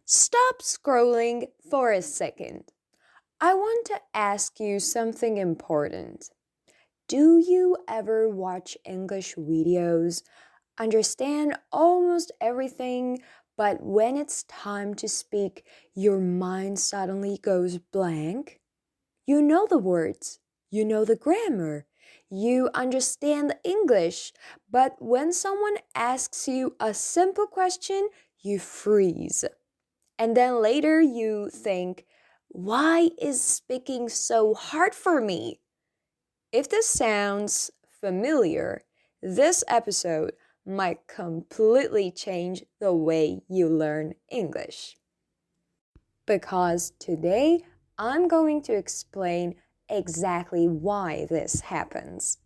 Stop scrolling for a second. I want to ask you something important. Do you ever watch English videos, understand almost everything, but when it's time to speak, your mind suddenly goes blank? You know the words, you know the grammar, you understand the English, but when someone asks you a simple question, you freeze. And then later you think, why is speaking so hard for me? If this sounds familiar, this episode might completely change the way you learn English. Because today I'm going to explain exactly why this happens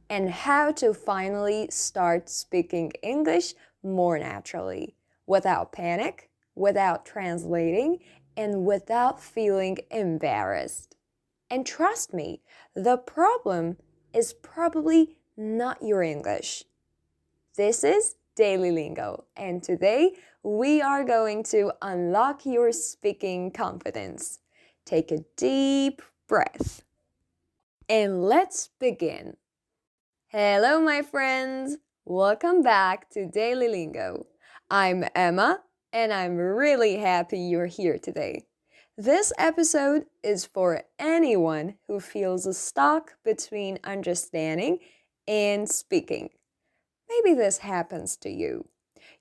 and how to finally start speaking English more naturally, without panic, without translating, and without feeling embarrassed. And trust me, the problem is probably not your English. This is DailyLingo, and today we are going to unlock your speaking confidence. Take a deep breath, and let's begin. Hello, my friends! Welcome back to DailyLingo. I'm Emma, and I'm really happy you're here today. This episode is for anyone who feels stuck between understanding and speaking. Maybe this happens to you.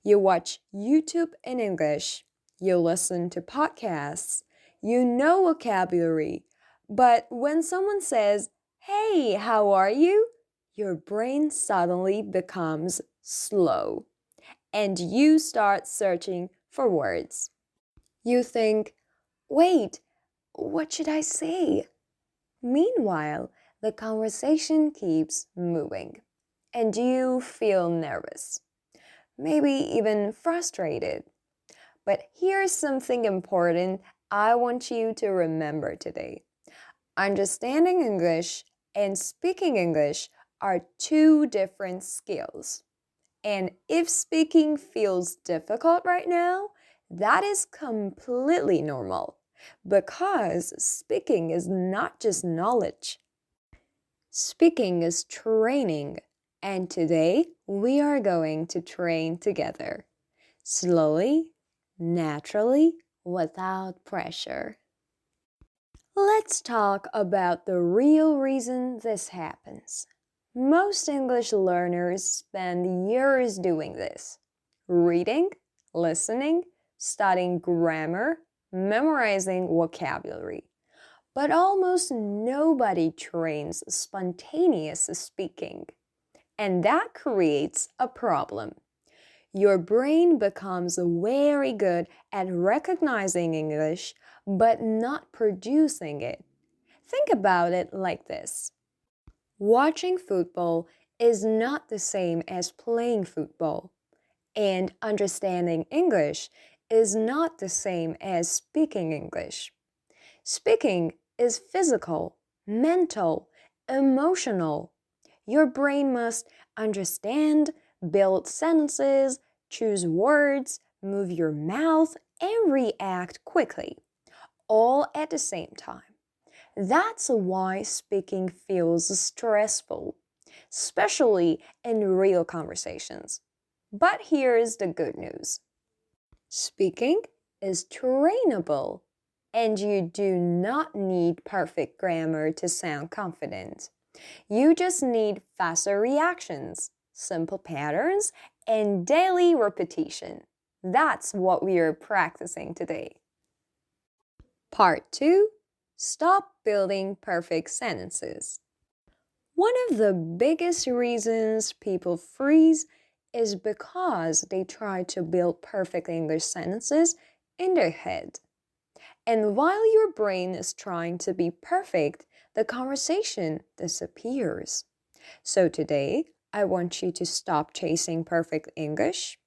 You watch YouTube in English, you listen to podcasts, you know vocabulary, but when someone says, "Hey, how are you?" your brain suddenly becomes slow and you start searching for words. You think, wait, what should I say? Meanwhile, the conversation keeps moving and you feel nervous, maybe even frustrated. But here's something important I want you to remember today. Understanding English and speaking English are two different skills. And if speaking feels difficult right now, that is completely normal because speaking is not just knowledge. Speaking is training, and today we are going to train together. Slowly, naturally, without pressure. Let's talk about the real reason this happens. Most English learners spend years doing this. Reading, listening, studying grammar, memorizing vocabulary. But almost nobody trains spontaneous speaking. And that creates a problem. Your brain becomes very good at recognizing English, but not producing it. Think about it like this. Watching football is not the same as playing football, and understanding English is not the same as speaking English. Speaking is physical, mental, emotional. Your brain must understand, build sentences, choose words, move your mouth, and react quickly, all at the same time. That's why speaking feels stressful, especially in real conversations. But here's the good news. Speaking is trainable, and you do not need perfect grammar to sound confident. You just need faster reactions, simple patterns, and daily repetition. That's what we are practicing today. Part 2. Stop building perfect sentences. One of the biggest reasons people freeze is because they try to build perfect English sentences in their head. And while your brain is trying to be perfect, the conversation disappears. So today, I want you to stop chasing perfect English.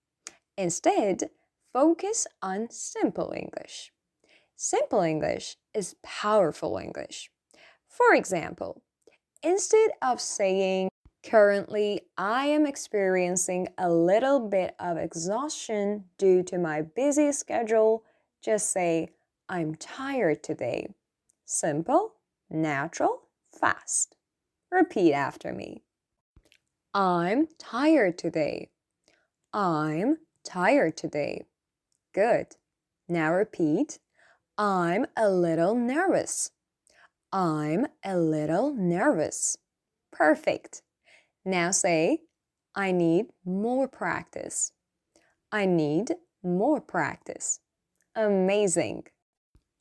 Instead, focus on simple English. Simple English is powerful English. For example, instead of saying, "Currently, I am experiencing a little bit of exhaustion due to my busy schedule," just say, I'm tired today. Simple, natural, fast. Repeat after me. I'm tired today. I'm tired today. Good. Now repeat. I'm a little nervous. I'm a little nervous. Perfect. Now say, I need more practice. I need more practice. Amazing.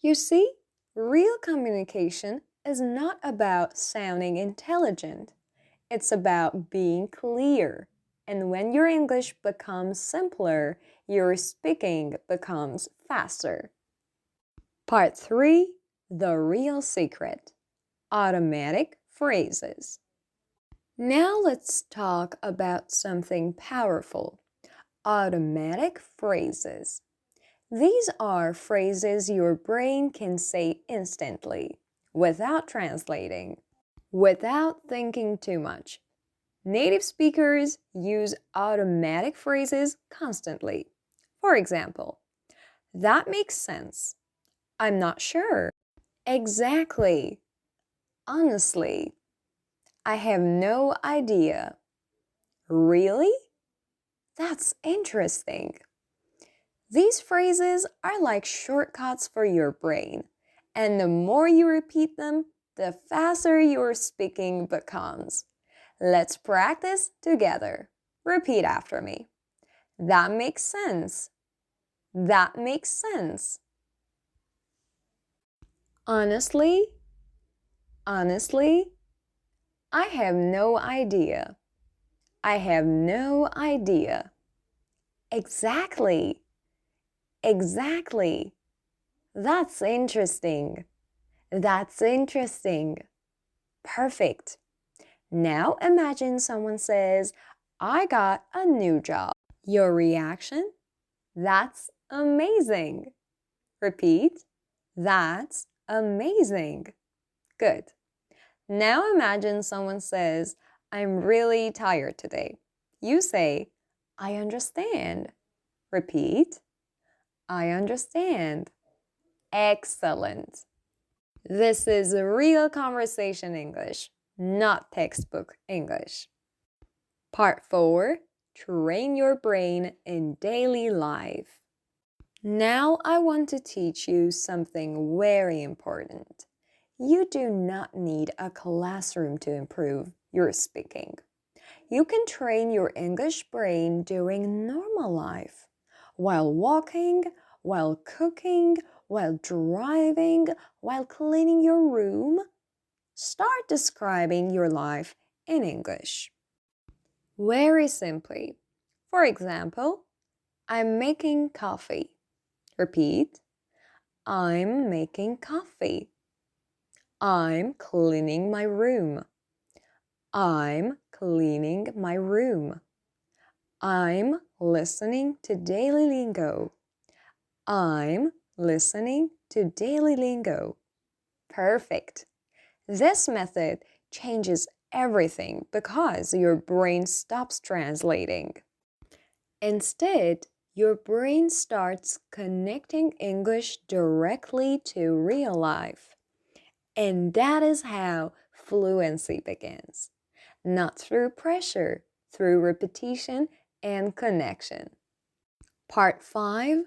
You see, real communication is not about sounding intelligent. It's about being clear. And when your English becomes simpler, your speaking becomes faster. Part 3, the real secret. Automatic phrases. Now let's talk about something powerful. Automatic phrases. These are phrases your brain can say instantly, without translating, without thinking too much. Native speakers use automatic phrases constantly. For example, that makes sense. I'm not sure. Exactly. Honestly. I have no idea. Really? That's interesting. These phrases are like shortcuts for your brain, and the more you repeat them, the faster your speaking becomes. Let's practice together. Repeat after me. That makes sense. That makes sense. Honestly, honestly, I have no idea. I have no idea. Exactly. Exactly. That's interesting. That's interesting. Perfect. Now imagine someone says, I got a new job. Your reaction? That's amazing. Repeat. That's amazing. Good. Now imagine someone says, I'm really tired today. You say, I understand. Repeat. I understand. Excellent. This is real conversation English, not textbook English. Part 4, train your brain in daily life. Now I want to teach you something very important. You do not need a classroom to improve your speaking. You can train your English brain during normal life, while walking, while cooking, while driving, while cleaning your room. Start describing your life in English. Very simply. For example, I'm making coffee. Repeat. I'm making coffee. I'm cleaning my room. I'm cleaning my room. I'm listening to DailyLingo. I'm listening to DailyLingo. Perfect. This method changes everything because your brain stops translating. Instead, your brain starts connecting English directly to real life. And that is how fluency begins. Not through pressure, through repetition and connection. Part 5,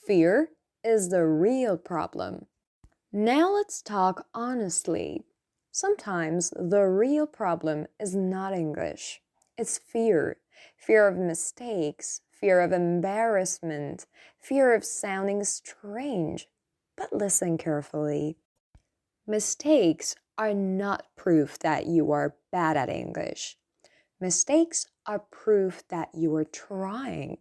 fear is the real problem. Now let's talk honestly. Sometimes the real problem is not English. It's fear. Fear of mistakes, fear of embarrassment, fear of sounding strange. But listen carefully. Mistakes are not proof that you are bad at English. Mistakes are proof that you are trying.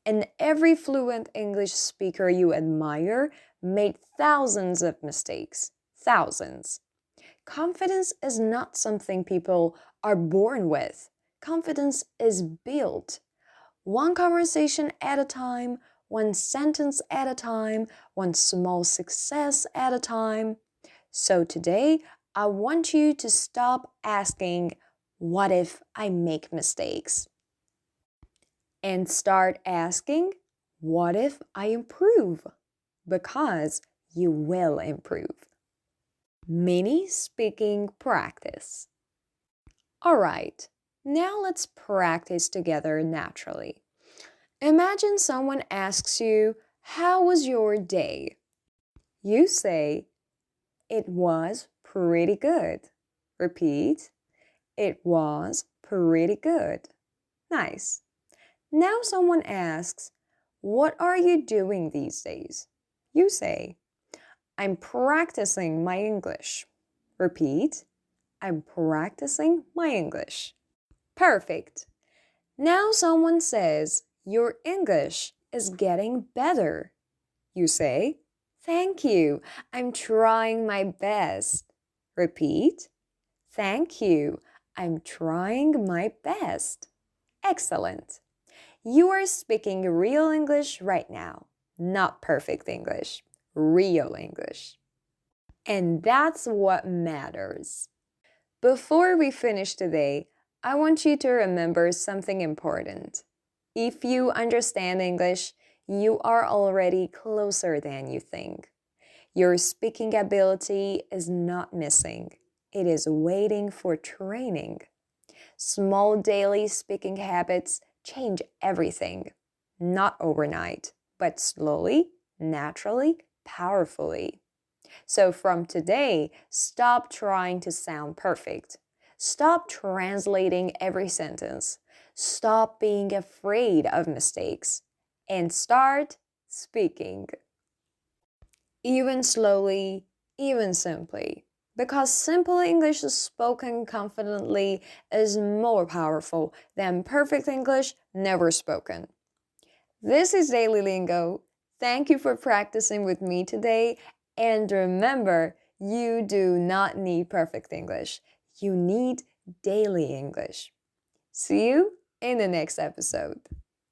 And every fluent English speaker you admire made thousands of mistakes. Thousands. Confidence is not something people are born with. Confidence is built. One conversation at a time, one sentence at a time, one small success at a time. So today, I want you to stop asking, what if I make mistakes? And start asking, what if I improve? because you will improve. Mini speaking practice. All right, now let's practice together naturally. Imagine someone asks you, "How was your day?" You say, "It was pretty good." Repeat, "It was pretty good." Nice. Now someone asks, "What are you doing these days?" You say, "I'm practicing my English." Repeat, "I'm practicing my English." Perfect. Now someone says, "Your English is getting better." You say, "Thank you. I'm trying my best." Repeat, "Thank you. I'm trying my best." Excellent. You are speaking real English right now, not perfect English, real English. And that's what matters. Before we finish today, I want you to remember something important. If you understand English, you are already closer than you think. Your speaking ability is not missing, it is waiting for training. Small daily speaking habits change everything. Not overnight, but slowly, naturally, powerfully. So from today, stop trying to sound perfect. Stop translating every sentence. Stop being afraid of mistakes. And start speaking. Even slowly, even simply. Because simple English spoken confidently is more powerful than perfect English never spoken. This is Daily Lingo. Thank you for practicing with me today. And remember, you do not need perfect English. You need daily English. See you in the next episode.